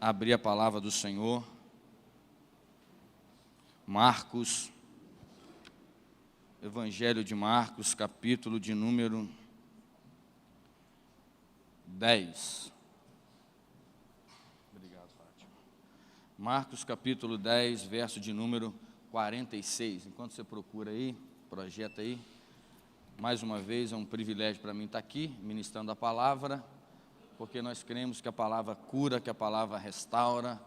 abrir a palavra do Senhor. Marcos, Evangelho de Marcos, capítulo de número 10. Obrigado, Fátima. Marcos, capítulo 10, verso de número 46. Enquanto você procura aí, projeta aí. Mais uma vez, é um privilégio para mim estar aqui, ministrando a palavra, porque nós cremos que a palavra cura, que a palavra restaura,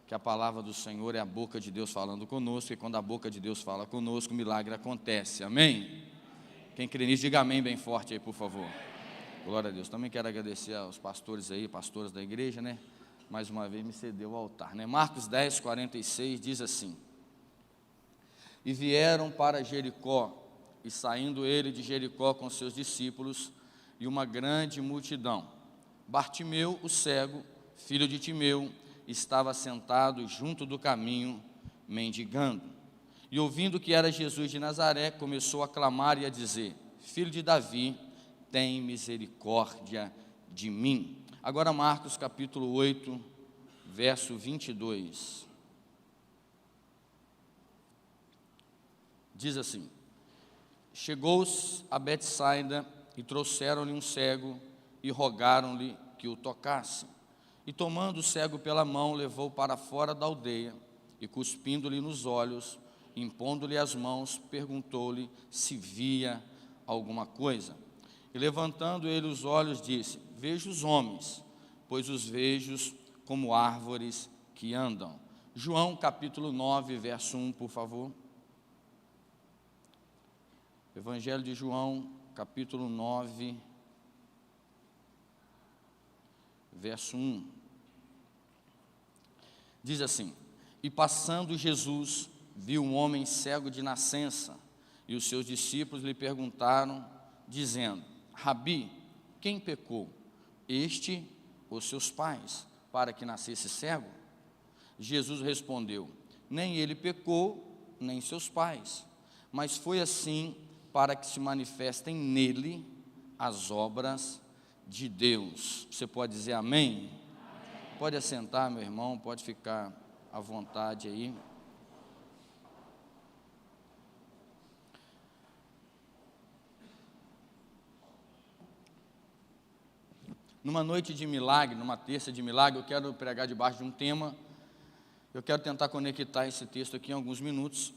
que a palavra do Senhor é a boca de Deus falando conosco, e quando a boca de Deus fala conosco, o milagre acontece, amém? Quem crê nisso, diga amém bem forte aí, por favor. Glória a Deus. Também quero agradecer aos pastores aí, pastoras da igreja, né? Mais uma vez me cedeu o altar, né? Marcos 10, 46 diz assim: E vieram para Jericó, e saindo ele de Jericó com seus discípulos e uma grande multidão, Bartimeu, o cego, filho de Timeu, estava sentado junto do caminho, mendigando. E ouvindo que era Jesus de Nazaré, começou a clamar e a dizer: Filho de Davi, tem misericórdia de mim. Agora Marcos capítulo 8, verso 22. Diz assim: Chegou-se a Betsaida e trouxeram-lhe um cego e rogaram-lhe que o tocasse. E tomando o cego pela mão, levou para fora da aldeia e cuspindo-lhe nos olhos, impondo-lhe as mãos, perguntou-lhe se via alguma coisa. E levantando ele os olhos, disse: Vejo os homens, pois os vejo como árvores que andam. João capítulo 9, verso 1, por favor. Evangelho de João, capítulo 9, verso 1. Diz assim: E passando Jesus, viu um homem cego de nascença, e os seus discípulos lhe perguntaram, dizendo: Rabi, quem pecou, este ou seus pais, para que nascesse cego? Jesus respondeu: Nem ele pecou, nem seus pais, mas foi assim para que se manifestem nele as obras de Deus. Você pode dizer amém? Pode assentar, meu irmão, pode ficar à vontade aí. Numa noite de milagre, numa terça de milagre, eu quero pregar debaixo de um tema. Eu quero tentar conectar esse texto aqui em alguns minutos.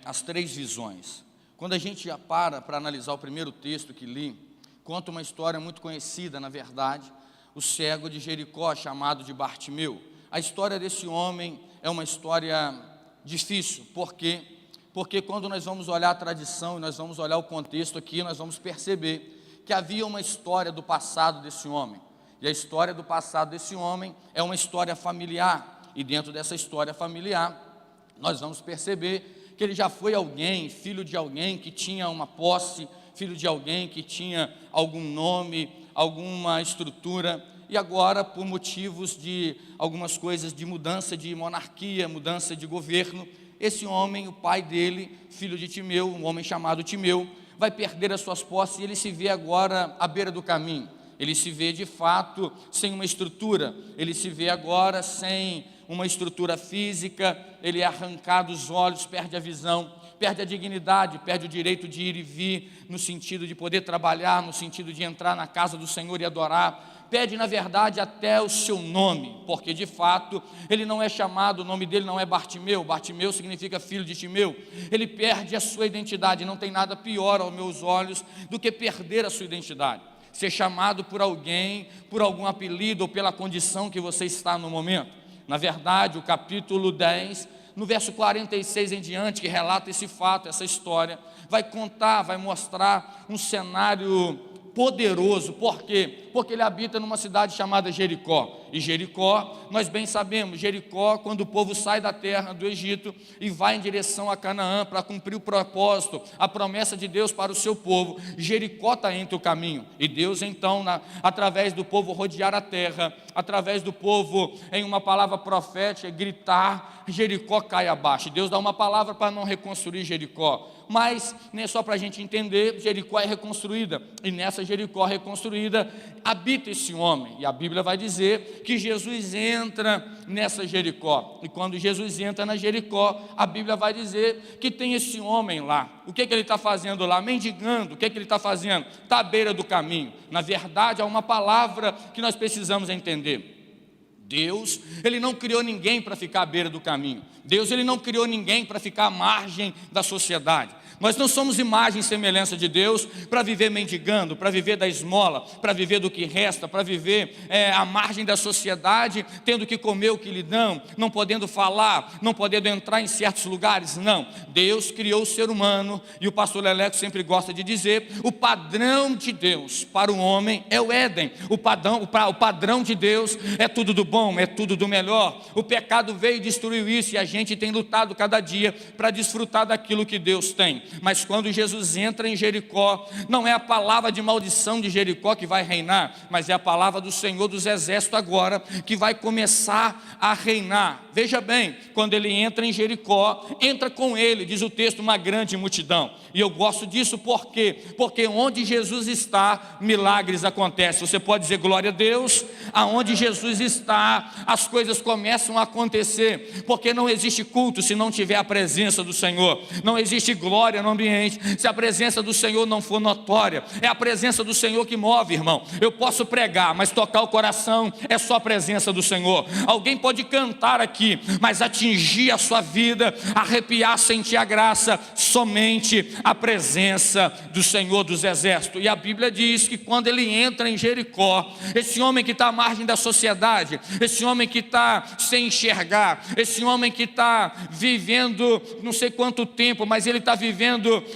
As três visões. Quando a gente já para analisar o primeiro texto que li, conta uma história muito conhecida, na verdade, o cego de Jericó, chamado de Bartimeu. A história desse homem é uma história difícil, porque quando nós vamos olhar a tradição e nós vamos olhar o contexto aqui, nós vamos perceber que havia uma história do passado desse homem, e a história do passado desse homem é uma história familiar, e dentro dessa história familiar, nós vamos perceber que ele já foi alguém, filho de alguém que tinha uma posse, filho de alguém que tinha algum nome, alguma estrutura, e agora, por motivos de algumas coisas de mudança de monarquia, mudança de governo, esse homem, o pai dele, filho de Timeu, um homem chamado Timeu, vai perder as suas posses e ele se vê agora à beira do caminho. Ele se vê de fato sem uma estrutura, ele se vê agora sem uma estrutura física, ele é arrancado os olhos, perde a visão, perde a dignidade, perde o direito de ir e vir, no sentido de poder trabalhar, no sentido de entrar na casa do Senhor e adorar, perde na verdade até o seu nome, porque de fato ele não é chamado, o nome dele não é Bartimeu, Bartimeu significa filho de Timeu, ele perde a sua identidade. Não tem nada pior aos meus olhos do que perder a sua identidade, ser chamado por alguém, por algum apelido ou pela condição que você está no momento. Na verdade, o capítulo 10, no verso 46 em diante, que relata esse fato, essa história, vai contar, vai mostrar um cenário poderoso. Por quê? Porque ele habita numa cidade chamada Jericó. E Jericó, nós bem sabemos, Jericó, quando o povo sai da terra do Egito e vai em direção a Canaã para cumprir o propósito, a promessa de Deus para o seu povo, Jericó está entre o caminho. E Deus então, através do povo rodear a terra, através do povo, em uma palavra profética, gritar, Jericó cai abaixo. Deus dá uma palavra para não reconstruir Jericó, mas, só para a gente entender, Jericó é reconstruída, e nessa Jericó reconstruída, habita esse homem. E a Bíblia vai dizer que Jesus entra nessa Jericó. E quando Jesus entra na Jericó, a Bíblia vai dizer que tem esse homem lá. O que ele está fazendo lá? Mendigando. O que ele está fazendo? Está à beira do caminho. Na verdade, há uma palavra que nós precisamos entender. Deus, Ele não criou ninguém para ficar à beira do caminho. Deus, Ele não criou ninguém para ficar à margem da sociedade. Nós não somos imagem e semelhança de Deus para viver mendigando, para viver da esmola, para viver do que resta, para viver à margem da sociedade, tendo que comer o que lhe dão, não podendo falar, não podendo entrar em certos lugares. Não, Deus criou o ser humano, e o pastor Leleco sempre gosta de dizer, o padrão de Deus para o homem é o Éden. O padrão de Deus é tudo do bom, é tudo do melhor. O pecado veio e destruiu isso, e a gente tem lutado cada dia para desfrutar daquilo que Deus tem. Mas quando Jesus entra em Jericó, não é a palavra de maldição de Jericó que vai reinar, mas é a palavra do Senhor dos Exércitos agora, que vai começar a reinar. Veja bem, quando ele entra em Jericó, entra com ele, diz o texto, uma grande multidão. E eu gosto disso por quê? Porque onde Jesus está, milagres acontecem. Você pode dizer glória a Deus? Aonde Jesus está, as coisas começam a acontecer, porque não existe culto se não tiver a presença do Senhor, não existe glória no ambiente se a presença do Senhor não for notória. É a presença do Senhor que move, irmão. Eu posso pregar, mas tocar o coração é só a presença do Senhor. Alguém pode cantar aqui, mas atingir a sua vida, arrepiar, sentir a graça, somente a presença do Senhor dos Exércitos. E a Bíblia diz que quando ele entra em Jericó, esse homem que está à margem da sociedade, esse homem que está sem enxergar, esse homem que está vivendo não sei quanto tempo, mas ele está vivendo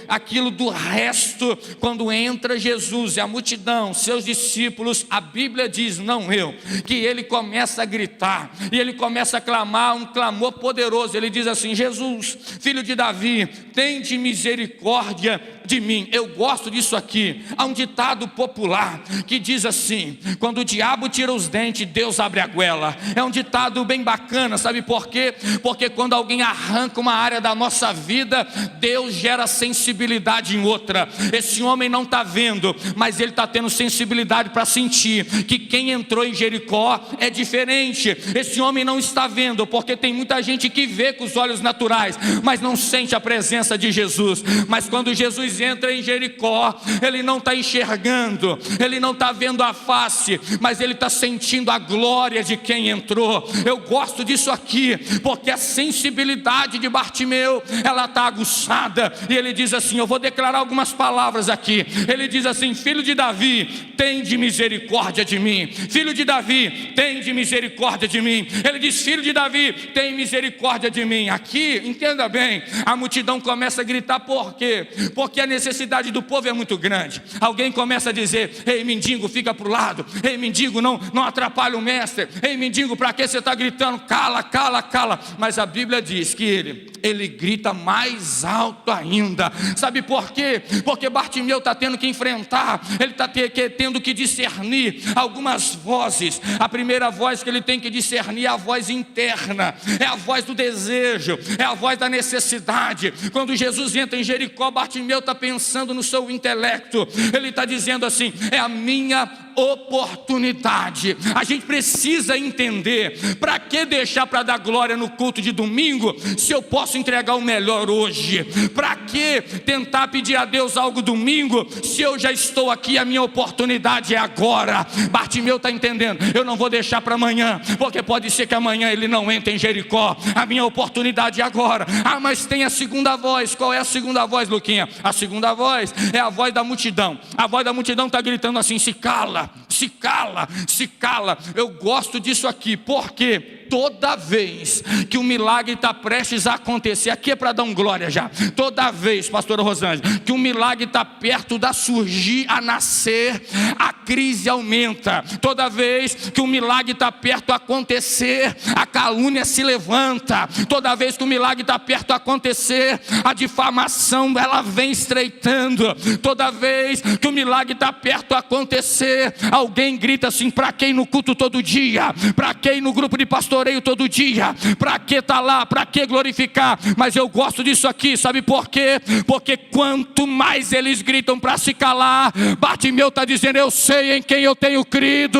aquilo do resto, quando entra Jesus e a multidão, seus discípulos, a Bíblia diz, não eu, que ele começa a gritar, e ele começa a clamar um clamor poderoso. Ele diz assim: Jesus, filho de Davi, tende misericórdia de mim. Eu gosto disso aqui. Há um ditado popular que diz assim: quando o diabo tira os dentes, Deus abre a goela. É um ditado bem bacana, sabe por quê? Porque quando alguém arranca uma área da nossa vida, Deus gera sensibilidade em outra. Esse homem não está vendo, mas ele está tendo sensibilidade para sentir que quem entrou em Jericó é diferente. Esse homem não está vendo, porque tem muita gente que vê com os olhos naturais, mas não sente a presença de Jesus. Mas quando Jesus entra em Jericó, ele não está enxergando, ele não está vendo a face, mas ele está sentindo a glória de quem entrou. Eu gosto disso aqui, porque a sensibilidade de Bartimeu, ela está aguçada, e ele diz assim, eu vou declarar algumas palavras aqui. Ele diz assim: filho de Davi, tende misericórdia de mim. Filho de Davi, tende misericórdia de mim. Ele diz: filho de Davi, tem misericórdia de mim. Aqui, entenda bem, a multidão começa a gritar. Por quê? Porque a necessidade do povo é muito grande. Alguém começa a dizer: ei, mendigo, fica para o lado. Ei, mendigo, não atrapalha o mestre. Ei, mendigo, para que você está gritando? Cala, cala, cala. Mas a Bíblia diz que ele grita mais alto ainda. Sabe por quê? Porque Bartimeu está tendo que enfrentar, ele está tendo que discernir algumas vozes. A primeira voz que ele tem que discernir é a voz interna, é a voz do desejo, é a voz da necessidade. Quando Jesus entra em Jericó, Bartimeu está pensando no seu intelecto, ele está dizendo assim: é a minha oportunidade. A gente precisa entender, para que deixar para dar glória no culto de domingo, se eu posso entregar o melhor hoje? Para que tentar pedir a Deus algo domingo, se eu já estou aqui? A minha oportunidade é agora. Bartimeu está entendendo, eu não vou deixar para amanhã, porque pode ser que amanhã ele não entre em Jericó. A minha oportunidade é agora. Ah, mas tem a segunda voz. Qual é a segunda voz, Luquinha? A segunda voz é a voz da multidão. A voz da multidão está gritando assim: se cala, se cala, se cala. Eu gosto disso aqui, porque toda vez que o milagre está prestes a acontecer, aqui é para dar um glória já, toda vez, pastora Rosângela, que o milagre está perto de surgir, a nascer, a crise aumenta. Toda vez que o milagre está perto de acontecer, a calúnia se levanta. Toda vez que o milagre está perto de acontecer, a difamação, ela vem estreitando. Toda vez que o milagre está perto de acontecer, alguém grita assim: para quem no culto todo dia? Para quem no grupo de pastor pastoreio todo dia. Para que estar lá? Para que glorificar? Mas eu gosto disso aqui, sabe por quê? Porque quanto mais eles gritam para se calar, Bartimeu está dizendo: eu sei em quem eu tenho crido,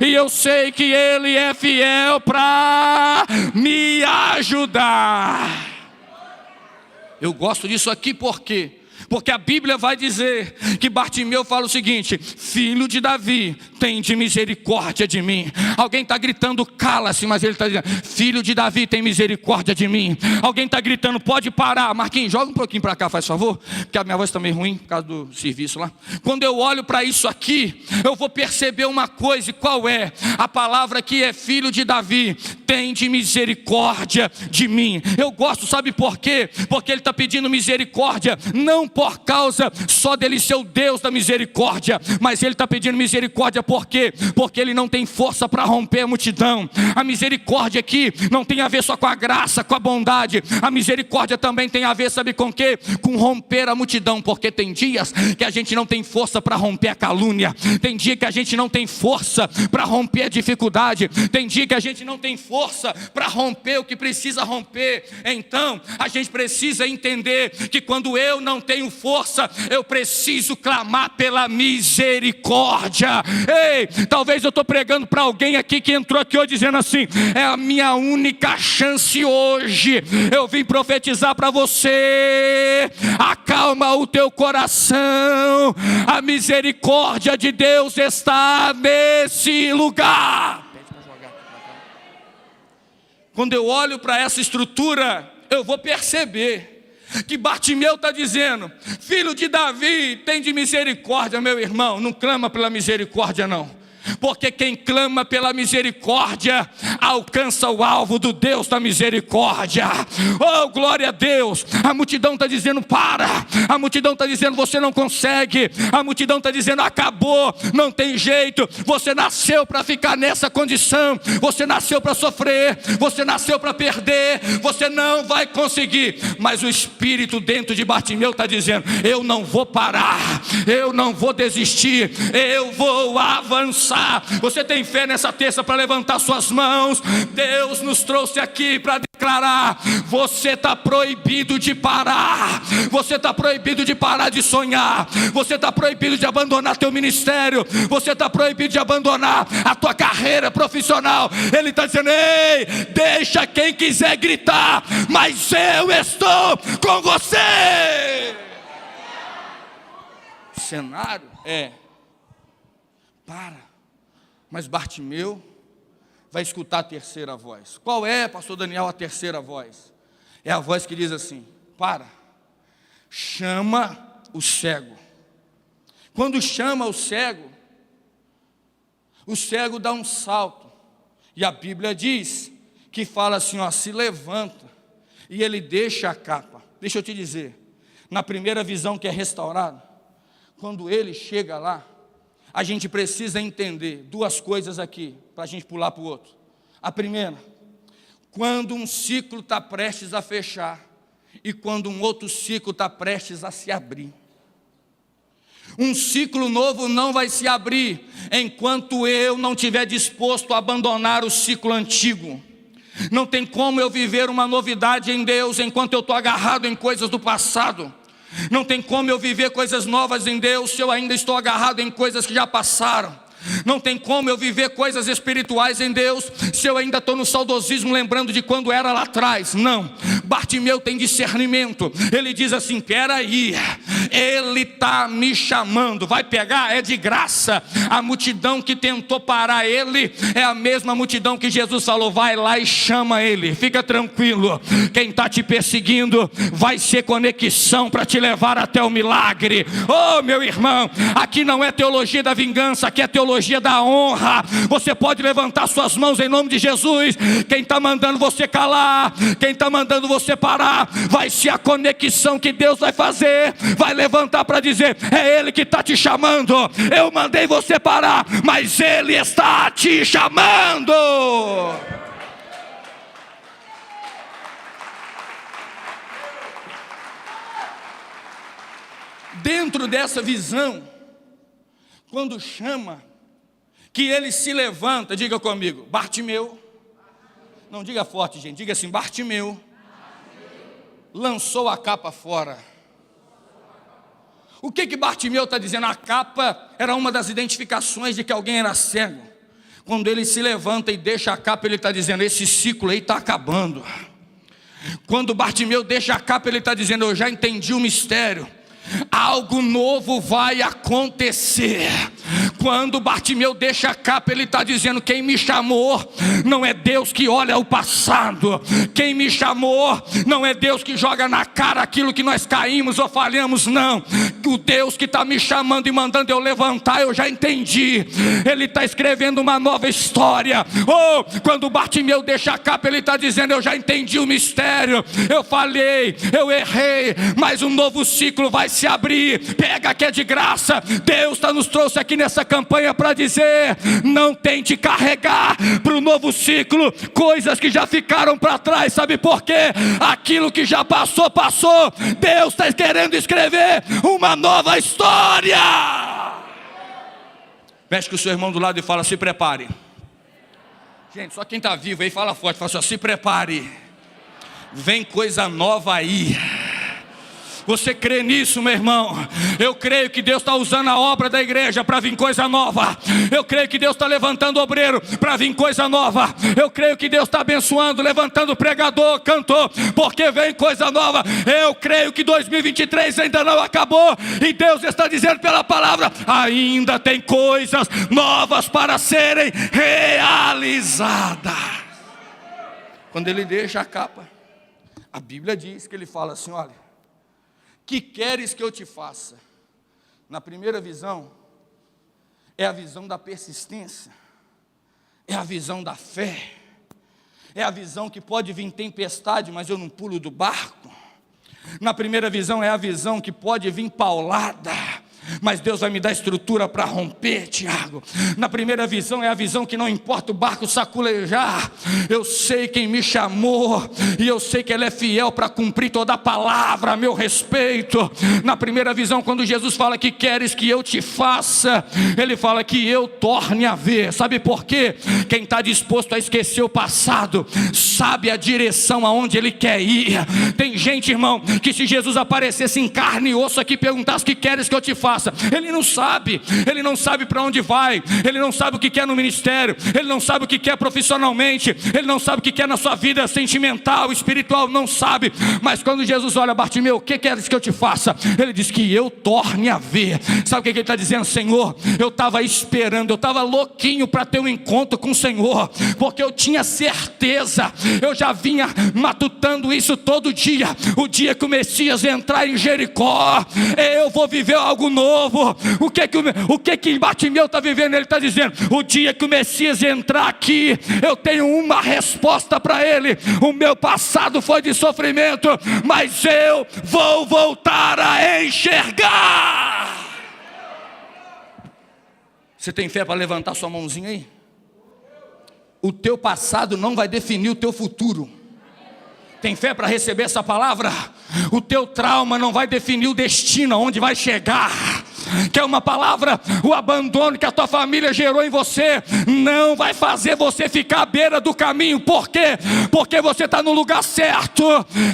e eu sei que Ele é fiel para me ajudar. Eu gosto disso aqui porque a Bíblia vai dizer que Bartimeu fala o seguinte: filho de Davi, tende misericórdia de mim. Alguém está gritando cala-se, mas ele está dizendo: filho de Davi, tem misericórdia de mim. Alguém está gritando pode parar. Marquinhos, joga um pouquinho para cá, faz favor, porque a minha voz está meio ruim por causa do serviço lá. Quando eu olho para isso aqui, eu vou perceber uma coisa. E qual é? A palavra aqui é filho de Davi, tende misericórdia de mim. Eu gosto, sabe por quê? Porque ele está pedindo misericórdia, não por causa só dele ser o Deus da misericórdia, mas ele está pedindo misericórdia por quê? Porque ele não tem força para romper a multidão. A misericórdia aqui não tem a ver só com a graça, com a bondade. A misericórdia também tem a ver, sabe com o quê? Com romper a multidão, porque tem dias que a gente não tem força para romper a calúnia, tem dia que a gente não tem força para romper a dificuldade, tem dia que a gente não tem força para romper o que precisa romper. Então a gente precisa entender que quando eu não tenho força, eu preciso clamar pela misericórdia. Ei, talvez eu estou pregando para alguém aqui que entrou aqui hoje dizendo assim: é a minha única chance hoje. Eu vim profetizar para você: acalma o teu coração, a misericórdia de Deus está nesse lugar. Quando eu olho para essa estrutura, eu vou perceber que Bartimeu está dizendo: filho de Davi, tem de misericórdia. Meu irmão, não clama pela misericórdia não, porque quem clama pela misericórdia alcança o alvo do Deus da misericórdia. Oh, glória a Deus. A multidão está dizendo para, a multidão está dizendo você não consegue, a multidão está dizendo acabou, não tem jeito, você nasceu para ficar nessa condição, você nasceu para sofrer, você nasceu para perder, você não vai conseguir. Mas o Espírito dentro de Bartimeu está dizendo: eu não vou parar, eu não vou desistir, eu vou avançar. Você tem fé nessa terça para levantar suas mãos? Deus nos trouxe aqui para declarar: você está proibido de parar, você está proibido de parar de sonhar, você está proibido de abandonar teu ministério, você está proibido de abandonar a tua carreira profissional. Ele está dizendo: ei, deixa quem quiser gritar, mas eu estou com você. O cenário é: para. Mas Bartimeu vai escutar a terceira voz. Qual é, pastor Daniel, a terceira voz? É a voz que diz assim: para, chama o cego. Quando chama o cego dá um salto. E a Bíblia diz que fala assim, ó, se levanta, e ele deixa a capa. Deixa eu te dizer, na primeira visão que é restaurada, quando ele chega lá, a gente precisa entender duas coisas aqui, para a gente pular para o outro. A primeira, quando um ciclo está prestes a fechar, e quando um outro ciclo está prestes a se abrir. Um ciclo novo não vai se abrir, enquanto eu não estiver disposto a abandonar o ciclo antigo. Não tem como eu viver uma novidade em Deus, enquanto eu estou agarrado em coisas do passado. Não tem como eu viver coisas novas em Deus se eu ainda estou agarrado em coisas que já passaram. Não tem como eu viver coisas espirituais em Deus se eu ainda estou no saudosismo, lembrando de quando era lá atrás. Não, Bartimeu tem discernimento. Ele diz assim: peraí, ele está me chamando. Vai pegar? É de graça. A multidão que tentou parar ele é a mesma multidão que Jesus falou: vai lá e chama ele. Fica tranquilo, quem está te perseguindo vai ser conexão para te levar até o milagre. Oh, meu irmão, aqui não é teologia da vingança, aqui é teologia da honra. Você pode levantar suas mãos em nome de Jesus. Quem está mandando você calar, quem está mandando você parar, vai ser a conexão que Deus vai fazer. Vai levantar para dizer: é Ele que está te chamando. Eu mandei você parar, mas Ele está te chamando. Dentro dessa visão, quando chama, que ele se levanta, diga comigo: Bartimeu Não diga forte, gente, diga assim: Bartimeu lançou a capa fora. O que Bartimeu está dizendo? A capa era uma das identificações de que alguém era cego. Quando ele se levanta e deixa a capa, ele está dizendo: esse ciclo aí está acabando. Quando Bartimeu deixa a capa, ele está dizendo: eu já entendi o mistério. Algo novo vai acontecer. Quando Bartimeu deixa a capa, ele está dizendo: quem me chamou não é Deus que olha o passado. Quem me chamou não é Deus que joga na cara aquilo que nós caímos ou falhamos, não. O Deus que está me chamando e mandando eu levantar, eu já entendi. Ele está escrevendo uma nova história. Quando Bartimeu deixa a capa, ele está dizendo: eu já entendi o mistério. Eu falhei, eu errei, mas um novo ciclo vai se abrir. Pega que é de graça. Deus nos trouxe aqui nessa campanha para dizer: não tente carregar para o novo ciclo coisas que já ficaram para trás. Sabe por quê? Aquilo que já passou, passou. Deus está querendo escrever uma nova história. Mexe com o seu irmão do lado e fala: se prepare. Gente, só quem está vivo aí fala forte, fala assim: se prepare, vem coisa nova aí. Você crê nisso, meu irmão? Eu creio que Deus está usando a obra da igreja para vir coisa nova. Eu creio que Deus está levantando obreiro para vir coisa nova. Eu creio que Deus está abençoando, levantando pregador, cantor, porque vem coisa nova. Eu creio que 2023 ainda não acabou, e Deus está dizendo pela palavra: ainda tem coisas novas para serem realizadas. Quando ele deixa a capa, a Bíblia diz que ele fala assim: olha, que queres que eu te faça? Na primeira visão, é a visão da persistência, é a visão da fé, é a visão que pode vir tempestade, mas eu não pulo do barco. Na primeira visão é a visão que pode vir paulada, mas Deus vai me dar estrutura para romper, Tiago. Na primeira visão é a visão que não importa o barco saculejar, eu sei quem me chamou, e eu sei que Ele é fiel para cumprir toda a palavra a meu respeito. Na primeira visão, quando Jesus fala que queres que eu te faça, Ele fala que eu torne a ver. Sabe por quê? Quem está disposto a esquecer o passado, sabe a direção aonde Ele quer ir. Tem gente, irmão, que se Jesus aparecesse em carne e osso aqui e perguntasse: que queres que eu te faça? Ele não sabe para onde vai, ele não sabe o que quer no ministério, ele não sabe o que quer profissionalmente, ele não sabe o que quer na sua vida sentimental, espiritual, não sabe. Mas quando Jesus olha: Bartimeu, o que queres que eu te faça? Ele diz: que eu torne a ver. Sabe o que ele está dizendo? Senhor, eu estava esperando, eu estava louquinho para ter um encontro com o Senhor, porque eu tinha certeza, eu já vinha matutando isso todo dia. O dia que o Messias entrar em Jericó, eu vou viver algo novo. O que Bartimeu está vivendo? Ele está dizendo: o dia que o Messias entrar aqui, eu tenho uma resposta para ele. O meu passado foi de sofrimento, mas eu vou voltar a enxergar. Você tem fé para levantar sua mãozinha aí? O teu passado não vai definir o teu futuro. Tem fé para receber essa palavra? O teu trauma não vai definir o destino, aonde vai chegar. Quer uma palavra? O abandono que a tua família gerou em você não vai fazer você ficar à beira do caminho. Por quê? Porque você está no lugar certo,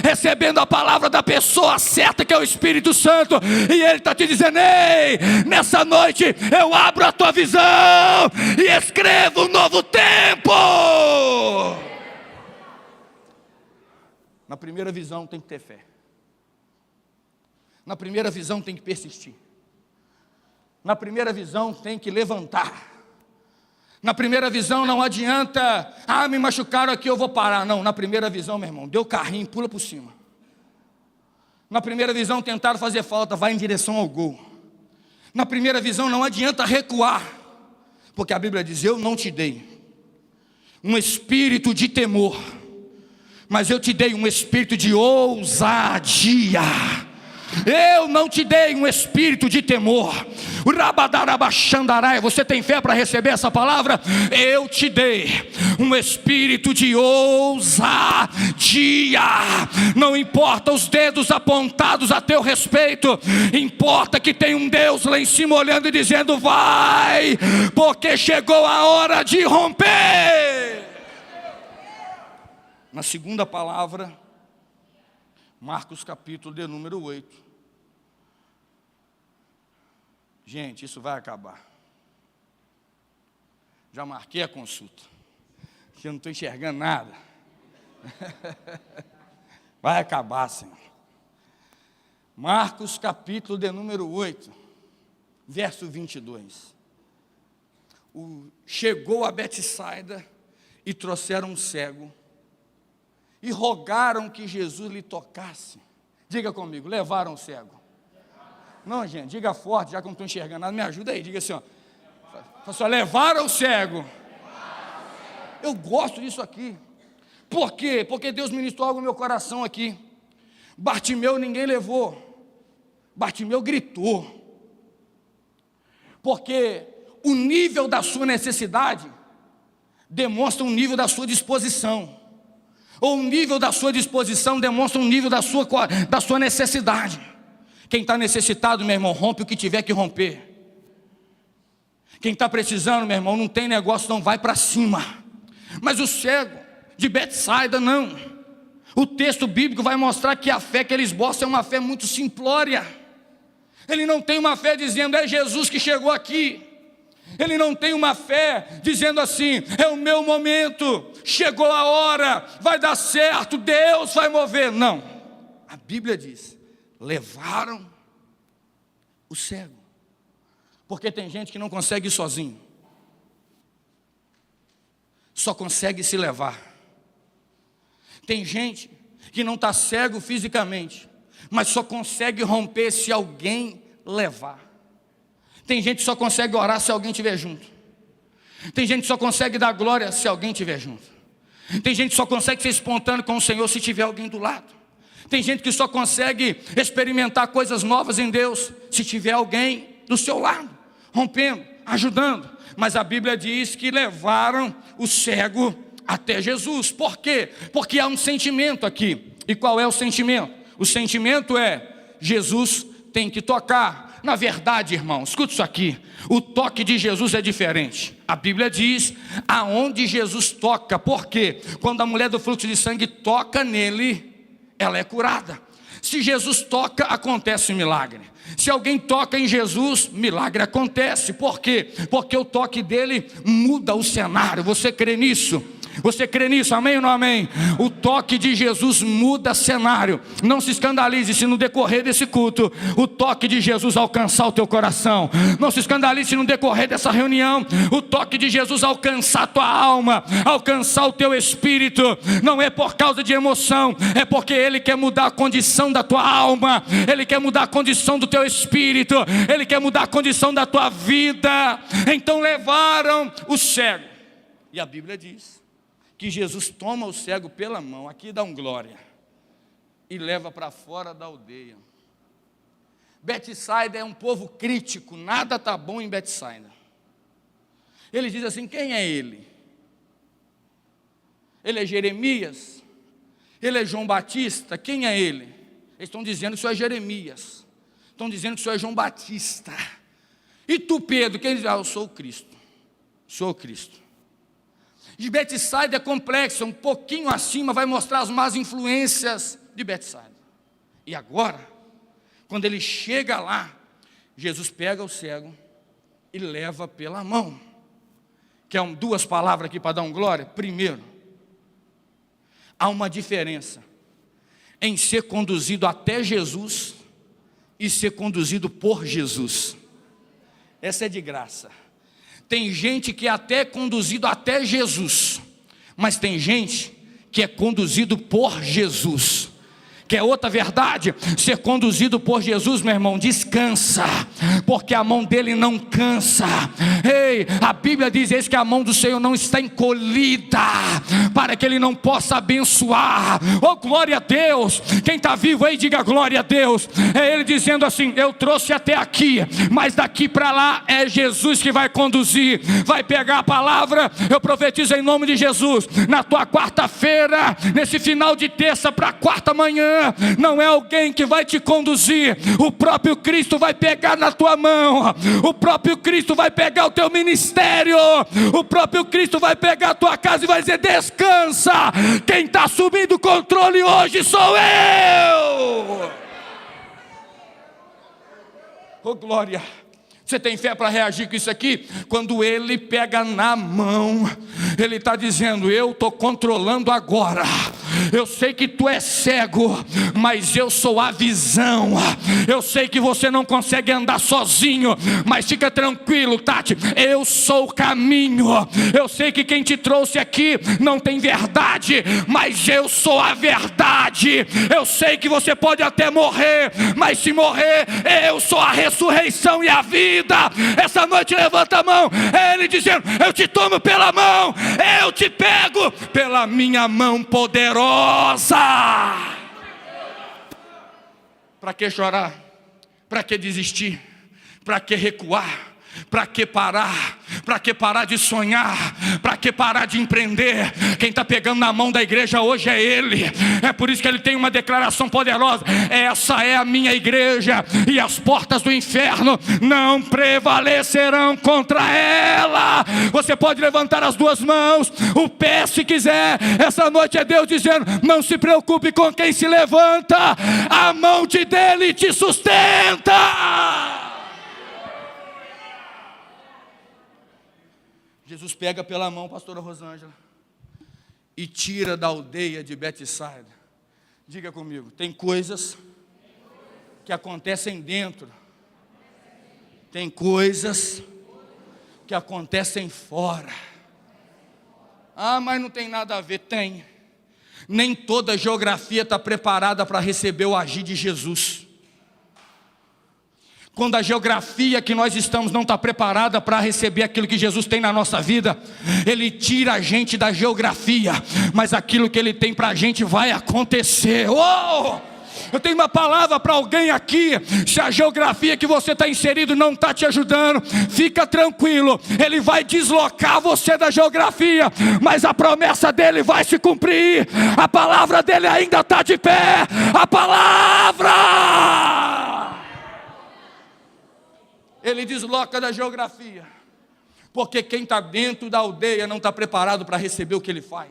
recebendo a palavra da pessoa certa, que é o Espírito Santo. E Ele está te dizendo: ei, nessa noite eu abro a tua visão e escrevo um novo tempo. Na primeira visão tem que ter fé. Na primeira visão tem que persistir. Na primeira visão tem que levantar. Na primeira visão não adianta: me machucaram aqui, eu vou parar. Não, na primeira visão, meu irmão, deu carrinho, pula por cima. Na primeira visão tentaram fazer falta, vai em direção ao gol. Na primeira visão não adianta recuar, porque a Bíblia diz: eu não te dei um espírito de temor, mas eu te dei um espírito de ousadia. Eu não te dei um espírito de temor. Você tem fé para receber essa palavra? Eu te dei um espírito de ousadia. Não importa os dedos apontados a teu respeito, importa que tem um Deus lá em cima olhando e dizendo: vai, porque chegou a hora de romper. na segunda palavra, Marcos capítulo de número 8. Gente, isso vai acabar. Já marquei a consulta, que eu não estou enxergando nada. Vai acabar, Senhor. Marcos capítulo de número 8, verso 22. Chegou a Betsaida e trouxeram um cego e rogaram que Jesus lhe tocasse. Diga comigo, levaram o cego. Não, gente, diga forte, já que eu não estou enxergando nada, me ajuda aí, diga assim, ó. Só levaram o cego. Eu gosto disso aqui. Por quê? Porque Deus ministrou algo no meu coração aqui. Bartimeu ninguém levou. Bartimeu gritou. Porque o nível da sua necessidade demonstra um nível da sua disposição. Ou o nível da sua disposição demonstra um nível da sua necessidade. Quem está necessitado, meu irmão, rompe o que tiver que romper. Quem está precisando, meu irmão, não tem negócio, não vai para cima. Mas o cego de Betsaida, não. O texto bíblico vai mostrar que a fé que eles mostram é uma fé muito simplória. Ele não tem uma fé dizendo, é Jesus que chegou aqui. Ele não tem uma fé dizendo assim, é o meu momento, chegou a hora, vai dar certo, Deus vai mover. Não. A Bíblia diz, levaram o cego. Porque tem gente que não consegue ir sozinho. Só consegue se levar. Tem gente que não está cego fisicamente, mas só consegue romper se alguém levar. Tem gente que só consegue orar se alguém estiver junto. Tem gente que só consegue dar glória se alguém estiver junto. Tem gente que só consegue ser espontâneo com o Senhor se tiver alguém do lado. Tem gente que só consegue experimentar coisas novas em Deus se tiver alguém do seu lado, rompendo, ajudando. Mas a Bíblia diz que levaram o cego até Jesus. Por quê? Porque há um sentimento aqui. E qual é o sentimento? O sentimento é, Jesus tem que tocar. Na verdade, irmão, escuta isso aqui, o toque de Jesus é diferente. A Bíblia diz, aonde Jesus toca. Por quê? Quando a mulher do fluxo de sangue toca nele, ela é curada. Se Jesus toca, acontece um milagre. Se alguém toca em Jesus, milagre acontece. Por quê? Porque o toque dele muda o cenário. Você crê nisso? Você crê nisso? Amém ou não amém? O toque de Jesus muda cenário. Não se escandalize se no decorrer desse culto o toque de Jesus alcançar o teu coração. Não se escandalize se no decorrer dessa reunião o toque de Jesus alcançar a tua alma, alcançar o teu espírito. Não é por causa de emoção, é porque Ele quer mudar a condição da tua alma. Ele quer mudar a condição do teu espírito. Ele quer mudar a condição da tua vida. Então levaram o cego. E a Bíblia diz que Jesus toma o cego pela mão, aqui dá um glória, e leva para fora da aldeia. Betsaida é um povo crítico, nada está bom em Betsaida. Ele diz assim, quem é ele? Ele é Jeremias? Ele é João Batista? Quem é ele? Eles estão dizendo que o senhor é Jeremias, estão dizendo que o senhor é João Batista. E tu, Pedro, quem diz? Eu sou o Cristo, sou o Cristo. De Betsaida é complexo, um pouquinho acima vai mostrar as más influências de Betsaida. E agora, quando ele chega lá, Jesus pega o cego e leva pela mão. Quer duas palavras aqui para dar um glória? Primeiro, há uma diferença em ser conduzido até Jesus e ser conduzido por Jesus. Essa é de graça. Tem gente que é até conduzido até Jesus, mas tem gente que é conduzido por Jesus. Que é outra verdade, ser conduzido por Jesus, meu irmão, descansa, porque a mão dele não cansa. Ei, a Bíblia diz isso, que a mão do Senhor não está encolhida, para que ele não possa abençoar. Oh, glória a Deus. Quem está vivo aí, diga glória a Deus. É ele dizendo assim, eu trouxe até aqui, mas daqui para lá é Jesus que vai conduzir, vai pegar a palavra. Eu profetizo em nome de Jesus, na tua quarta-feira, nesse final de terça para quarta manhã, não é alguém que vai te conduzir, o próprio Cristo vai pegar na tua mão, o próprio Cristo vai pegar o teu ministério, o próprio Cristo vai pegar a tua casa e vai dizer, descansa. segurança. Quem está assumindo o controle hoje sou eu. Oh, glória. Você tem fé para reagir com isso aqui? Quando ele pega na mão, ele está dizendo: eu estou controlando agora. Eu sei que tu é cego, mas eu sou a visão. Eu sei que você não consegue andar sozinho, mas fica tranquilo, Tati, eu sou o caminho. Eu sei que quem te trouxe aqui não tem verdade, mas eu sou a verdade. Eu sei que você pode até morrer, mas se morrer, eu sou a ressurreição e a vida. Essa noite levanta a mão, é ele dizendo: eu te tomo pela mão, eu te pego pela minha mão poderosa. Para que chorar? Para que desistir? Para que recuar? Para que parar? Para que parar de sonhar? Para que parar de empreender? Quem está pegando na mão da igreja hoje é Ele. É por isso que Ele tem uma declaração poderosa: essa é a minha igreja, e as portas do inferno não prevalecerão contra ela. Você pode levantar as duas mãos, o pé se quiser. Essa noite é Deus dizendo: não se preocupe com quem se levanta, a mão de dele te sustenta. Jesus pega pela mão, pastora Rosângela, e tira da aldeia de Betsaida. Diga comigo: tem coisas que acontecem dentro, tem coisas que acontecem fora. Ah, mas não tem nada a ver. Tem. Nem toda a geografia está preparada para receber o agir de Jesus. Quando a geografia que nós estamos não está preparada para receber aquilo que Jesus tem na nossa vida, Ele tira a gente da geografia, mas aquilo que Ele tem para a gente vai acontecer. Oh! Eu tenho uma palavra para alguém aqui. Se a geografia que você está inserido não está te ajudando, fica tranquilo, Ele vai deslocar você da geografia, mas a promessa dEle vai se cumprir. A palavra dEle ainda está de pé. A palavra! Ele desloca da geografia, porque quem está dentro da aldeia não está preparado para receber o que Ele faz.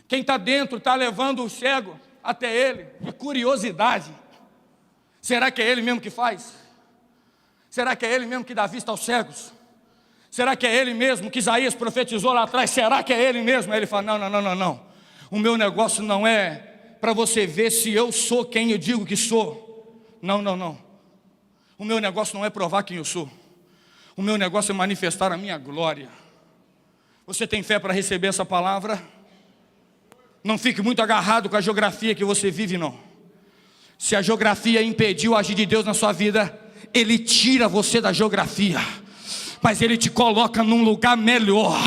Quem está dentro está levando o cego até Ele, de curiosidade. Será que é Ele mesmo que faz? Será que é Ele mesmo que dá vista aos cegos? Será que é Ele mesmo que Isaías profetizou lá atrás? Será que é Ele mesmo? Aí ele fala: não. O meu negócio não é para você ver se eu sou quem eu digo que sou. Não. O meu negócio não é provar quem eu sou. O meu negócio é manifestar a minha glória. Você tem fé para receber essa palavra? Não fique muito agarrado com a geografia que você vive, não. Se a geografia impediu o agir de Deus na sua vida, Ele tira você da geografia, mas Ele te coloca num lugar melhor,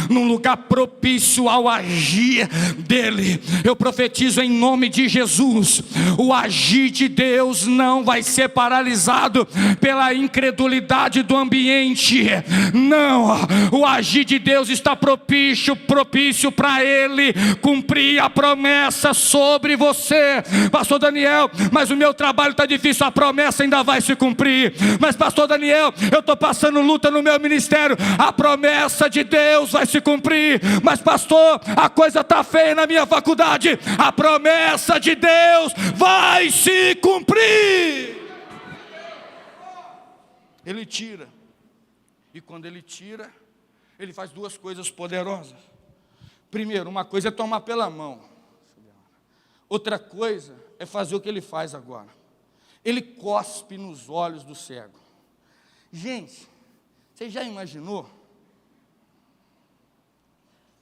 num lugar propício ao agir dEle. Eu profetizo em nome de Jesus: o agir de Deus não vai ser paralisado pela incredulidade do ambiente. Não, o agir de Deus está propício para Ele cumprir a promessa sobre você. Pastor Daniel, mas o meu trabalho está difícil. A promessa ainda vai se cumprir. Mas pastor Daniel, eu estou passando luta no meu ministério. A promessa de Deus vai se cumprir. Mas pastor, a coisa está feia na minha faculdade. A promessa de Deus vai se cumprir. Ele tira. E quando Ele tira, Ele faz duas coisas poderosas. Primeiro, uma coisa é tomar pela mão. Outra coisa é fazer o que Ele faz agora. Ele cospe nos olhos do cego. Gente, você já imaginou?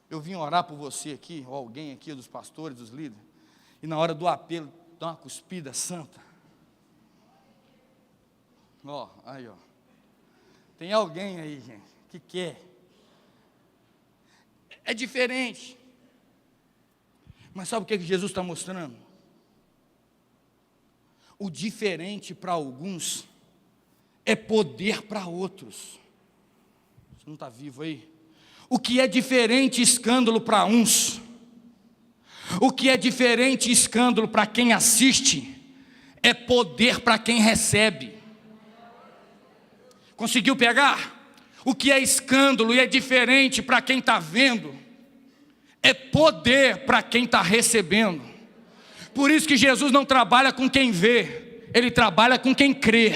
Eu vim orar por você aqui, ou alguém aqui dos pastores, dos líderes, e na hora do apelo, dá uma cuspida santa. Aí. Tem alguém aí, gente, que quer. É diferente. Mas sabe o que Jesus está mostrando? O diferente para alguns é poder para outros. Você não está vivo aí? O que é diferente escândalo para uns, o que é diferente escândalo para quem assiste, é poder para quem recebe. Conseguiu pegar? O que é escândalo e é diferente para quem está vendo, é poder para quem está recebendo. Por isso que Jesus não trabalha com quem vê, Ele trabalha com quem crê.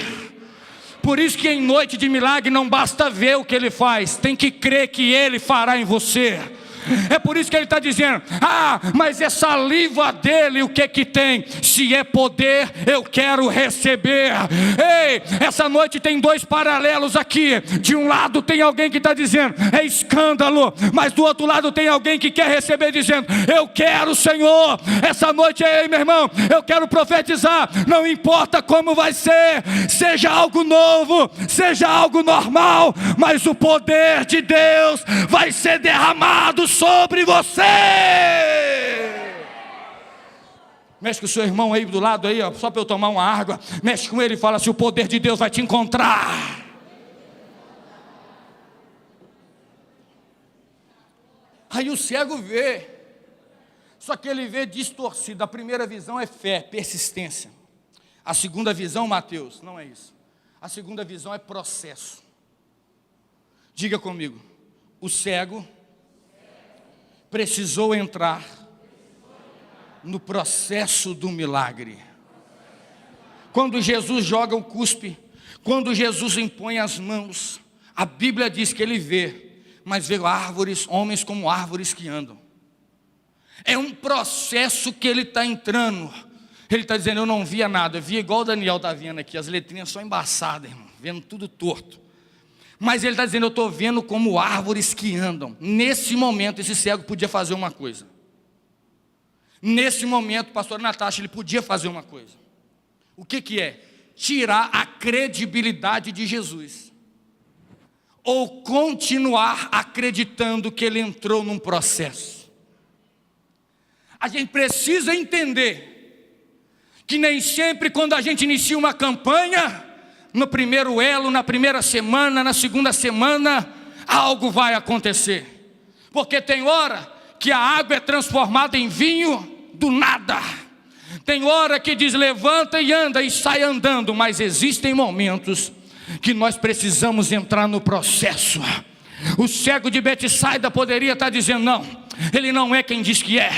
Por isso que em noite de milagre não basta ver o que Ele faz, tem que crer que Ele fará em você. É por isso que Ele está dizendo: mas essa saliva dele, o que tem? Se é poder, eu quero receber. Ei, essa noite tem dois paralelos aqui. De um lado tem alguém que está dizendo: é escândalo. Mas do outro lado tem alguém que quer receber, dizendo: eu quero, Senhor. Essa noite, meu irmão, eu quero profetizar. Não importa como vai ser, seja algo novo, seja algo normal, mas o poder de Deus vai ser derramado sobre você. Mexe com o seu irmão aí do lado aí, ó, só para eu tomar uma água. Mexe com ele e fala assim: o poder de Deus vai te encontrar. Aí o cego vê, só que ele vê distorcido. A primeira visão é fé, persistência. A segunda visão, Mateus, não é isso. A segunda visão é processo. Diga comigo: o cego precisou entrar no processo do milagre. Quando Jesus joga o cuspe, quando Jesus impõe as mãos, a Bíblia diz que ele vê, mas vê árvores, homens como árvores que andam. É um processo que ele está entrando. Ele está dizendo: eu não via nada, eu via igual o Daniel está vendo aqui, as letrinhas só embaçadas, irmão, vendo tudo torto. Mas ele está dizendo: eu estou vendo como árvores que andam. Nesse momento, esse cego podia fazer uma coisa. Nesse momento, pastor Natasha, ele podia fazer uma coisa. O que é? Tirar a credibilidade de Jesus. Ou continuar acreditando que ele entrou num processo. A gente precisa entender que nem sempre quando a gente inicia uma campanha, no primeiro elo, na primeira semana, na segunda semana, algo vai acontecer. Porque tem hora que a água é transformada em vinho do nada. Tem hora que diz: levanta e anda, e sai andando. Mas existem momentos que nós precisamos entrar no processo. O cego de Betsaida poderia estar dizendo: não, ele não é quem diz que é.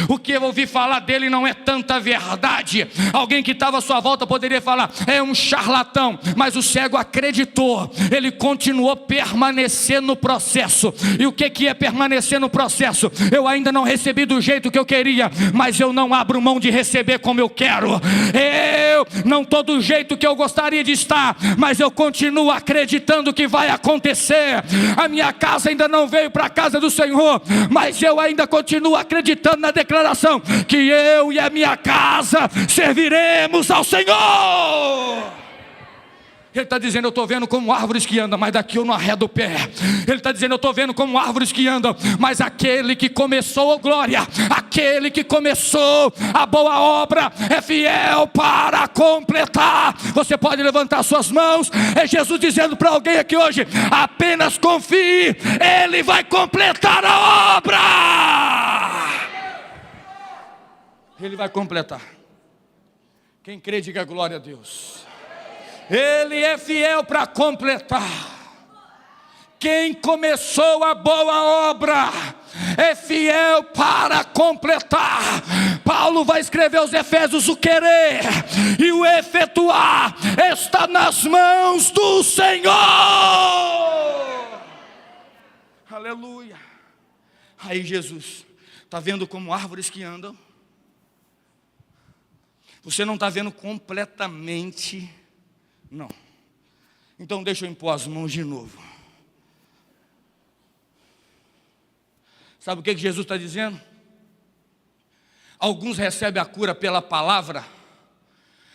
O que eu ouvi falar dele não é tanta verdade. Alguém que estava à sua volta poderia falar: é um charlatão. Mas o cego acreditou. Ele continuou permanecer no processo. E o que é permanecer no processo? Eu ainda não recebi do jeito que eu queria, mas eu não abro mão de receber como eu quero. Eu não estou do jeito que eu gostaria de estar, mas eu continuo acreditando que vai acontecer. A minha casa ainda não veio para a casa do Senhor, mas eu ainda continuo acreditando na declaração que eu e a minha casa serviremos ao Senhor. Ele está dizendo: eu estou vendo como árvores que andam, mas daqui eu não arredo o pé. Ele está dizendo: eu estou vendo como árvores que andam, mas aquele que começou, glória, aquele que começou a boa obra é fiel para completar. Você pode levantar suas mãos. É Jesus dizendo para alguém aqui hoje: apenas confie, Ele vai completar a obra. Ele vai completar. Quem crê, diga glória a Deus. Ele é fiel para completar. Quem começou a boa obra é fiel para completar. Paulo vai escrever aos Efésios: o querer e o efetuar está nas mãos do Senhor. Aleluia. Aí Jesus está vendo como árvores que andam. Você não está vendo completamente, não. Então deixa eu impor as mãos de novo. Sabe o que Jesus está dizendo? Alguns recebem a cura pela palavra,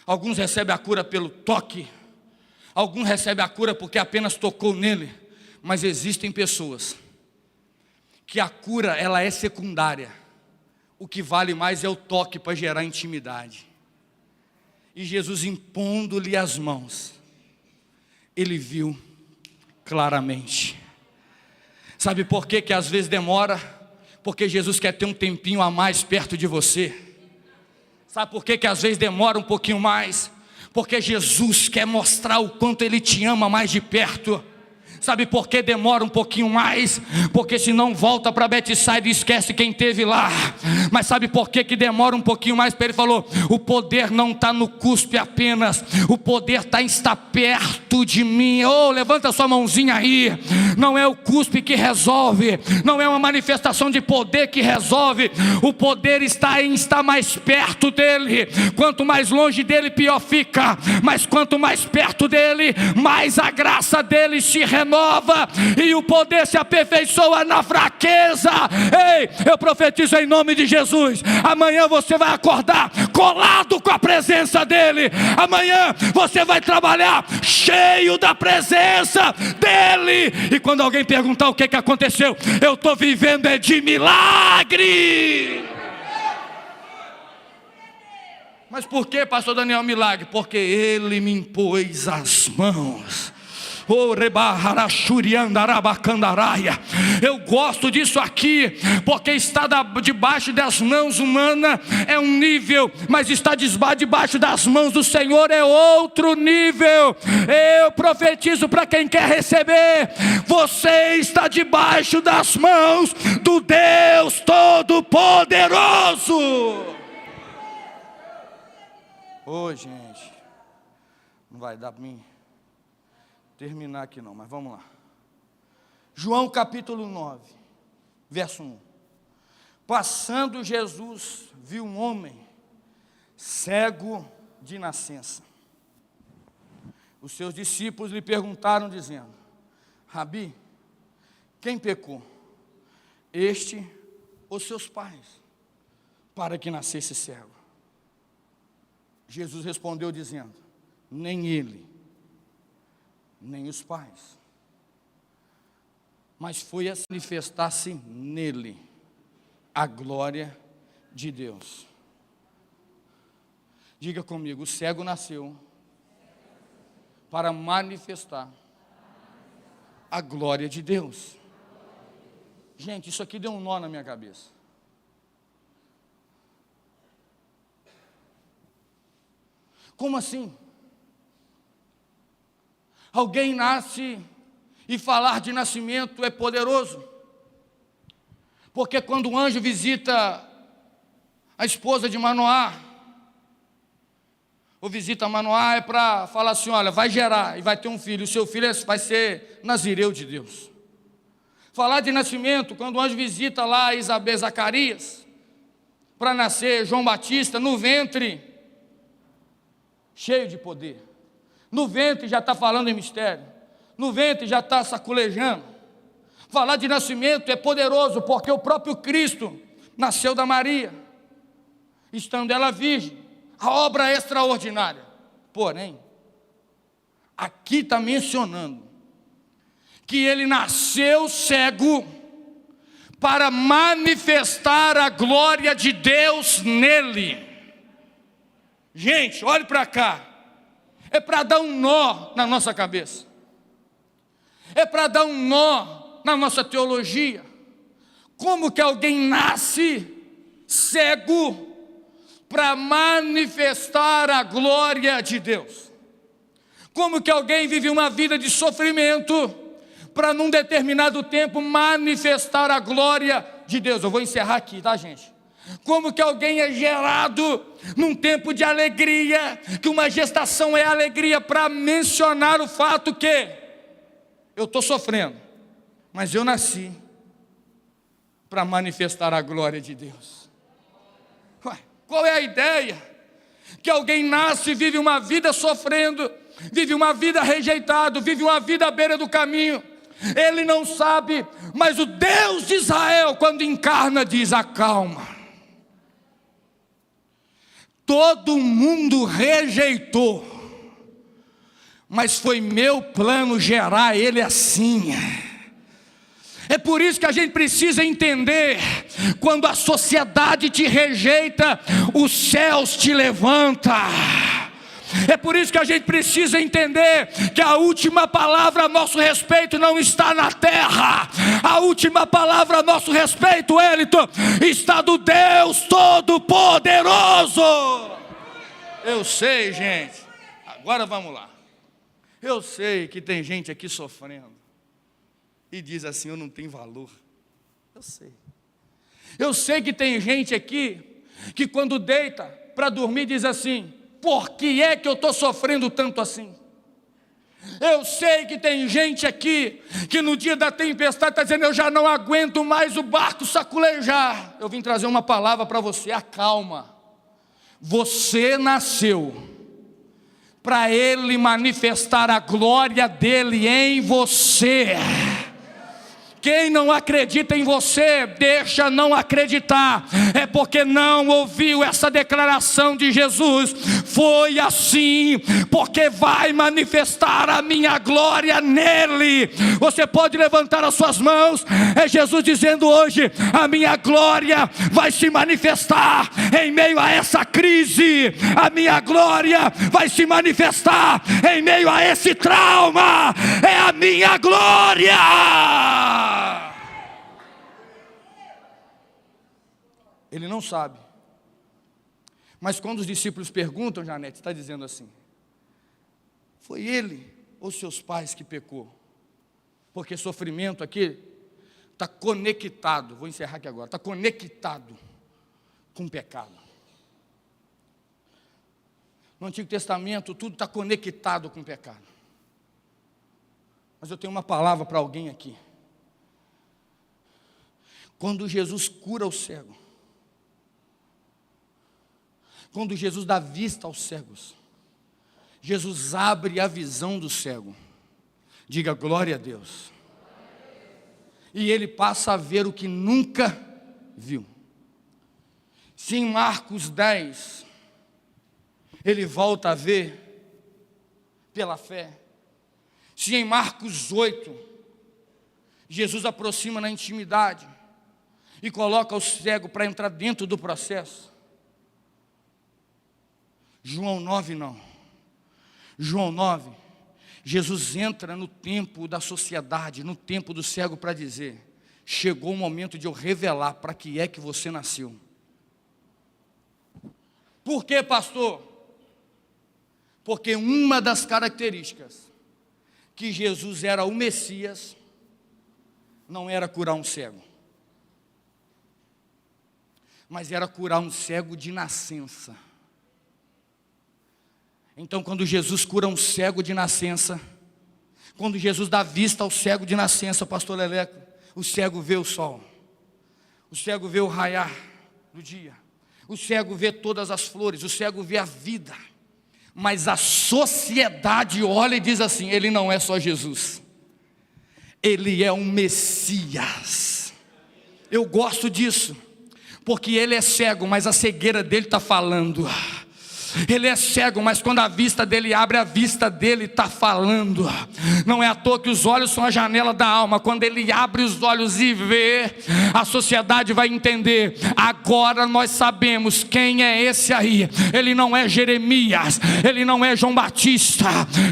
alguns recebem a cura pelo toque, alguns recebem a cura porque apenas tocou nele. Mas existem pessoas que a cura ela é secundária. O que vale mais é o toque para gerar intimidade. E Jesus, impondo-lhe as mãos, ele viu claramente. Sabe por que às vezes demora? Porque Jesus quer ter um tempinho a mais perto de você. Sabe por que às vezes demora um pouquinho mais? Porque Jesus quer mostrar o quanto Ele te ama mais de perto. Sabe por que demora um pouquinho mais? Porque senão volta para Betsaida e esquece quem esteve lá. Mas sabe por que demora um pouquinho mais? Ele falou, o poder não está no cuspe apenas, o poder está perto de mim. Oh, levanta sua mãozinha aí. Não é o cuspe que resolve, não é uma manifestação de poder que resolve. O poder está em estar mais perto dele. Quanto mais longe dele, pior fica. Mas quanto mais perto dele, mais a graça dele se renova e o poder se aperfeiçoa na fraqueza. Ei, eu profetizo em nome de Jesus, amanhã você vai acordar colado com a presença dele. Amanhã você vai trabalhar cheio da presença dele. E quando alguém perguntar o que aconteceu, eu estou vivendo de milagre. Mas por que, pastor Daniel, milagre? Porque ele me impôs as mãos. Eu gosto disso aqui, porque está debaixo das mãos humanas é um nível, mas está debaixo das mãos do Senhor é outro nível. Eu profetizo para quem quer receber: você está debaixo das mãos do Deus Todo-Poderoso. Gente, não vai dar para mim terminar aqui não, mas vamos lá. João capítulo 9, verso 1. Passando Jesus, viu um homem cego de nascença. Os seus discípulos lhe perguntaram dizendo: Rabi, quem pecou, este ou seus pais, para que nascesse cego? Jesus respondeu dizendo: nem ele, nem os pais, mas foi a manifestar-se nele a glória de Deus. Diga comigo: o cego nasceu para manifestar a glória de Deus. Gente, isso aqui deu um nó na minha cabeça. Como assim? Alguém nasce e falar de nascimento é poderoso, porque quando o anjo visita a esposa de Manoá, ou visita Manoá, é para falar assim: olha, vai gerar e vai ter um filho, o seu filho vai ser nazireu de Deus. Falar de nascimento, quando o anjo visita lá Isabel, Zacarias, para nascer João Batista, no ventre, cheio de poder. No ventre já está falando em mistério. No ventre já está saculejando. Falar de nascimento é poderoso, porque o próprio Cristo nasceu da Maria, estando ela virgem. A obra é extraordinária. Porém, aqui está mencionando que ele nasceu cego para manifestar a glória de Deus nele. Gente, olhe para cá. É para dar um nó na nossa cabeça. É para dar um nó na nossa teologia. Como que alguém nasce cego para manifestar a glória de Deus? Como que alguém vive uma vida de sofrimento para num determinado tempo manifestar a glória de Deus? Eu vou encerrar aqui, tá, gente? Como que alguém é gerado num tempo de alegria, que uma gestação é alegria, para mencionar o fato que eu estou sofrendo, mas eu nasci para manifestar a glória de Deus. Ué, qual é a ideia? Que alguém nasce e vive uma vida sofrendo, vive uma vida rejeitado, vive uma vida à beira do caminho. Ele não sabe, mas o Deus de Israel, quando encarna, diz: acalma. Todo mundo rejeitou, mas foi meu plano gerar ele assim. É por isso que a gente precisa entender: quando a sociedade te rejeita, os céus te levantam. É por isso que a gente precisa entender que a última palavra a nosso respeito não está na terra. A última palavra a nosso respeito, Wellington, está do Deus Todo-Poderoso. Eu sei, gente. Agora vamos lá. Eu sei que tem gente aqui sofrendo. e diz assim: eu não tenho valor. Eu sei. Eu sei que tem gente aqui que quando deita para dormir diz assim: por que é que eu estou sofrendo tanto assim? Eu sei que tem gente aqui que no dia da tempestade está dizendo: eu já não aguento mais o barco saculejar. Eu vim trazer uma palavra para você: acalma. Você nasceu para Ele manifestar a glória dEle em você. Quem não acredita em você, deixa não acreditar, é porque não ouviu essa declaração de Jesus. Foi assim, porque vai manifestar a minha glória nele. Você pode levantar as suas mãos, é Jesus dizendo hoje: a minha glória vai se manifestar em meio a essa crise, a minha glória vai se manifestar em meio a esse trauma, é a minha glória. Ele não sabe, mas quando os discípulos perguntam, Janete está dizendo assim: foi ele ou seus pais que pecou? Porque sofrimento aqui está conectado, vou encerrar aqui agora, está conectado com pecado. No Antigo Testamento tudo está conectado com pecado. Mas eu tenho uma palavra para alguém aqui. Quando Jesus cura o cego, quando Jesus dá vista aos cegos, Jesus abre a visão do cego. Diga glória a Deus. E ele passa a ver o que nunca viu. Se em Marcos 10, ele volta a ver pela fé. Se em Marcos 8, Jesus aproxima na intimidade e coloca o cego para entrar dentro do processo. João 9 não. João 9, Jesus entra no tempo da sociedade, no tempo do cego para dizer: chegou o momento de eu revelar para que é que você nasceu. Por quê, pastor? Porque uma das características que Jesus era o Messias não era curar um cego, mas era curar um cego de nascença. Então, quando Jesus cura um cego de nascença, quando Jesus dá vista ao cego de nascença, pastor Leleco, o cego vê o sol, o cego vê o raiar do dia, o cego vê todas as flores, o cego vê a vida. Mas a sociedade olha e diz assim: ele não é só Jesus, ele é um Messias. Eu gosto disso, porque ele é cego, mas a cegueira dele está falando. Ele é cego, mas quando a vista dele abre, a vista dele está falando. Não é à toa que os olhos são a janela da alma. Quando ele abre os olhos e vê, a sociedade vai entender: agora nós sabemos quem é esse aí. Ele não é Jeremias, ele não é João Batista,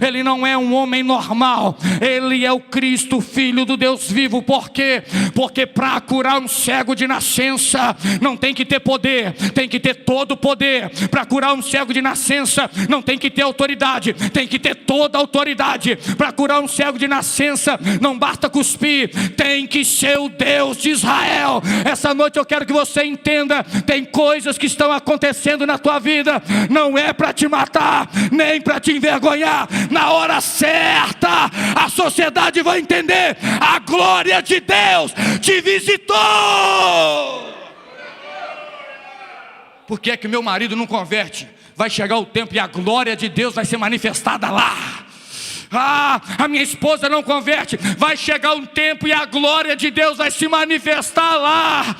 ele não é um homem normal, ele é o Cristo, Filho do Deus vivo. Por quê? Porque para curar um cego de nascença não tem que ter poder, tem que ter todo o poder. Para curar um cego de nascença não tem que ter autoridade, tem que ter toda a autoridade. Para curar um cego de nascença não basta cuspir, tem que ser o Deus de Israel. Essa noite eu quero que você entenda: tem coisas que estão acontecendo na tua vida, não é para te matar, nem para te envergonhar. Na hora certa a sociedade vai entender: a glória de Deus te visitou. Por que é que meu marido não converte? Vai chegar o tempo e a glória de Deus vai ser manifestada lá. A minha esposa não converte. Vai chegar um tempo e a glória de Deus vai se manifestar lá.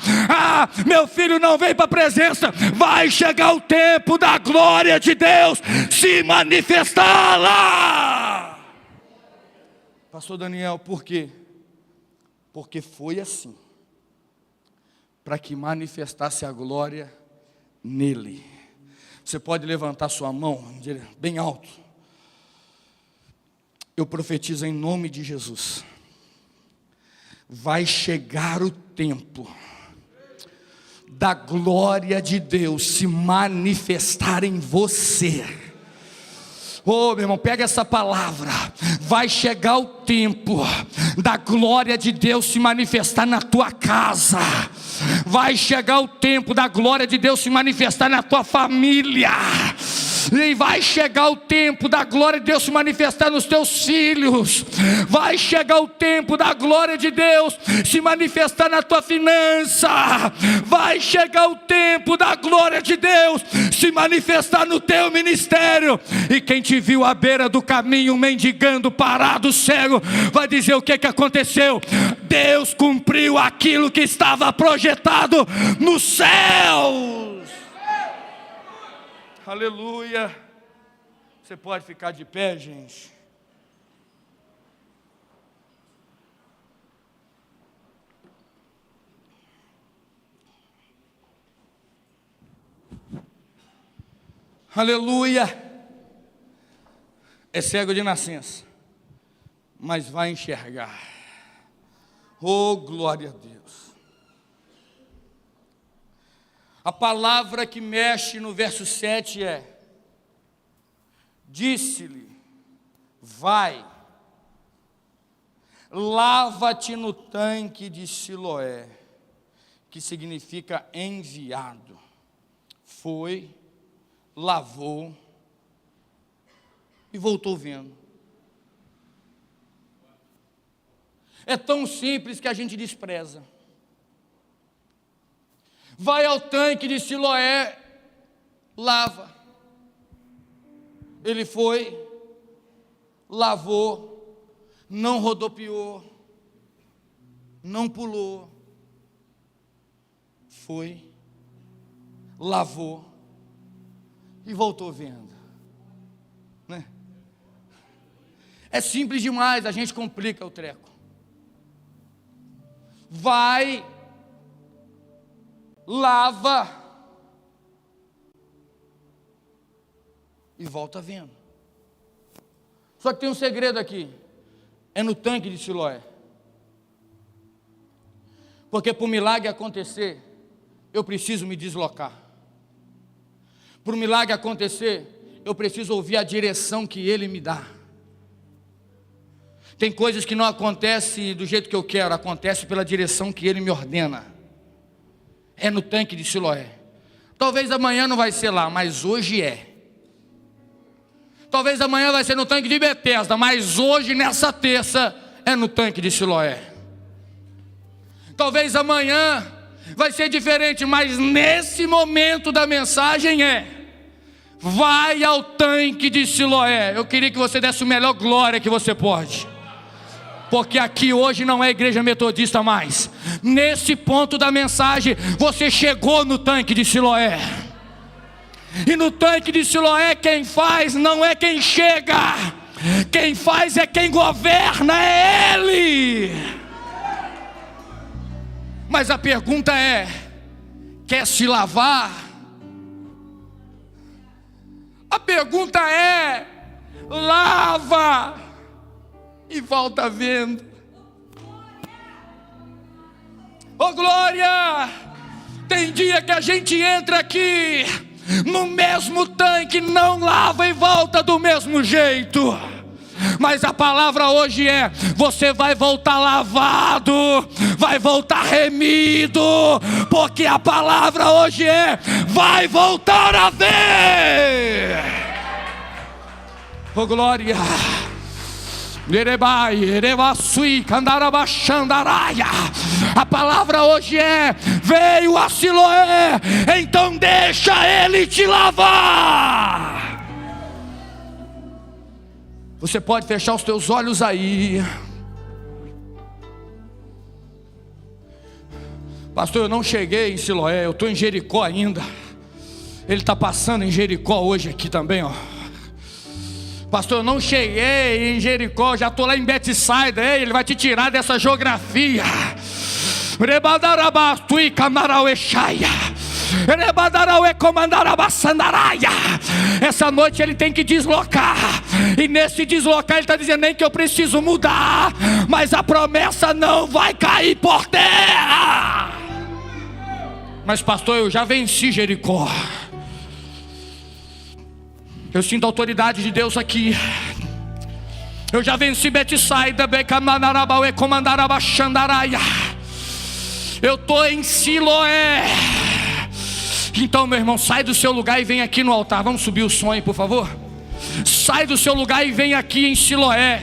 Meu filho não veio para a presença. Vai chegar o tempo da glória de Deus se manifestar lá. Pastor Daniel, por quê? Porque foi assim, para que manifestasse a glória nele. Você pode levantar sua mão bem alto. Eu profetizo em nome de Jesus: vai chegar o tempo da glória de Deus se manifestar em você. Oh, meu irmão, pega essa palavra. Vai chegar o tempo da glória de Deus se manifestar na tua casa. Vai chegar o tempo da glória de Deus se manifestar na tua família. E vai chegar o tempo da glória de Deus se manifestar nos teus filhos. Vai chegar o tempo da glória de Deus se manifestar na tua finança. Vai chegar o tempo da glória de Deus se manifestar no teu ministério. E quem te viu à beira do caminho, mendigando, parado, cego, vai dizer: o que aconteceu? Deus cumpriu aquilo que estava projetado nos céus. Aleluia. Você pode ficar de pé, gente. Aleluia. É cego de nascença, mas vai enxergar. Oh, glória a Deus. A palavra que mexe no verso 7 é: disse-lhe, vai, lava-te no tanque de Siloé, que significa enviado. Foi, lavou e voltou vendo. É tão simples que a gente despreza. Vai ao tanque de Siloé, lava. Ele foi, lavou, não rodopiou, não pulou. Foi, lavou e voltou vendo. Né? É simples demais, a gente complica o treco. Vai, lava e volta vendo. Só que tem um segredo aqui: é no tanque de Siloé. Porque para o milagre acontecer, eu preciso me deslocar. Para o milagre acontecer, eu preciso ouvir a direção que Ele me dá. Tem coisas que não acontecem do jeito que eu quero, acontece pela direção que Ele me ordena. É no tanque de Siloé. Talvez amanhã não vai ser lá, mas hoje é. Talvez amanhã vai ser no tanque de Betesda, mas hoje, nessa terça, é no tanque de Siloé. Talvez amanhã vai ser diferente, mas nesse momento da mensagem vai ao tanque de Siloé. Eu queria que você desse a melhor glória que você pode. Porque aqui hoje não é igreja metodista mais. Nesse ponto da mensagem, você chegou no tanque de Siloé. E no tanque de Siloé, quem faz não é quem chega. Quem faz é quem governa, é Ele. Mas a pergunta é: quer se lavar? A pergunta é: lava e volta vendo. Oh glória! Tem dia que a gente entra aqui no mesmo tanque, não lava e volta do mesmo jeito. Mas a palavra hoje é: você vai voltar lavado, vai voltar remido, porque a palavra hoje é: vai voltar a ver. Oh glória! A palavra hoje é: veio a Siloé, então deixa Ele te lavar. Você pode fechar os teus olhos aí. Pastor, eu não cheguei em Siloé, eu estou em Jericó ainda. Ele está passando em Jericó hoje aqui também, ó. Pastor, eu não cheguei em Jericó, já estou lá em Betsaida. Ele vai te tirar dessa geografia. Essa noite ele tem que deslocar. E nesse deslocar ele está dizendo: nem que eu preciso mudar, mas a promessa não vai cair por terra. Mas pastor, eu já venci Jericó. Eu sinto a autoridade de Deus aqui. Eu já venci Betsaida, Becamanarabauê, Comandarabachandaraia. Eu estou em Siloé. Então, meu irmão, sai do seu lugar e vem aqui no altar. Vamos subir o som aí, por favor. Sai do seu lugar e vem aqui em Siloé.